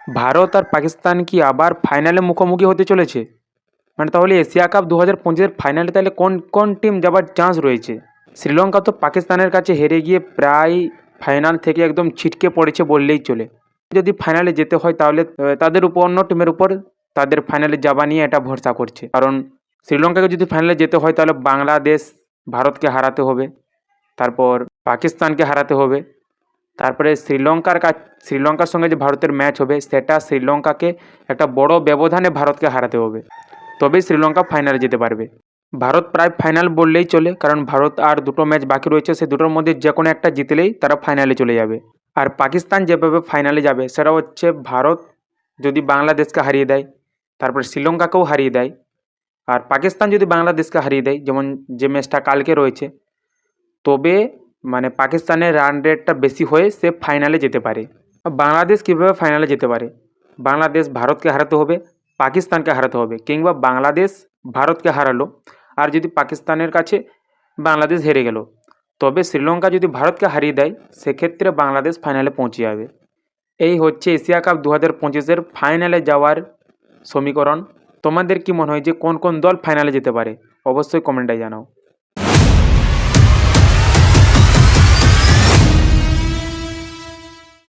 ভারত আর পাকিস্তান কি আবার ফাইনালে মুখোমুখি হতে চলেছে? মানে তাহলে এশিয়া কাপ 2025-এর ফাইনালে তাহলে কোন কোন টিম যাবার চান্স রয়েছে? শ্রীলঙ্কা তো পাকিস্তানের কাছে হেরে গিয়ে প্রায় ফাইনাল থেকে একদম ছিটকে পড়েছে বললেই চলে। যদি ফাইনালে যেতে হয় তাহলে তাদের উপর অন্য টিমের উপর তাদের ফাইনালে যাওয়া নিয়ে এটা ভরসা করছে। কারণ শ্রীলঙ্কাকে যদি ফাইনালে যেতে হয় তাহলে বাংলাদেশ ভারতকে হারাতে হবে, তারপর পাকিস্তানকে হারাতে হবে, তারপরে শ্রীলঙ্কার সঙ্গে যে ভারতের ম্যাচ হবে সেটা শ্রীলঙ্কাকে একটা বড় ব্যবধানে ভারতকে হারাতে হবে, তবেই শ্রীলঙ্কা ফাইনালে যেতে পারবে। ভারত প্রায় ফাইনাল বললেই চলে, কারণ ভারত আর দুটো ম্যাচ বাকি রয়েছে, সেই দুটোর মধ্যে যে কোনো একটা জিতলেই তারা ফাইনালে চলে যাবে। আর পাকিস্তান যেভাবে ফাইনালে যাবে সেটা হচ্ছে ভারত যদি বাংলাদেশকে হারিয়ে দেয়, তারপর শ্রীলঙ্কাকেও হারিয়ে দেয়, আর পাকিস্তান যদি বাংলাদেশকে হারিয়ে দেয়, যেমন যে ম্যাচটা কালকে রয়েছে, তবে মানে পাকিস্তানের রান রেটটা বেশি হয়ে সে ফাইনালে যেতে পারে। বাংলাদেশ কীভাবে ফাইনালে যেতে পারে? বাংলাদেশ ভারতকে হারাতে হবে, পাকিস্তানকে হারাতে হবে, কিংবা বাংলাদেশ ভারতকে হারালো আর যদি পাকিস্তানের কাছে বাংলাদেশ হেরে গেল, তবে শ্রীলঙ্কা যদি ভারতকে হারিয়ে দেয় সেক্ষেত্রে বাংলাদেশ ফাইনালে পৌঁছে যাবে। এই হচ্ছে এশিয়া কাপ 2025-এর ফাইনালে যাওয়ার সমীকরণ। তোমাদের কি মনে হয় যে কোন কোন দল ফাইনালে যেতে পারে? অবশ্যই কমেন্টে জানাও।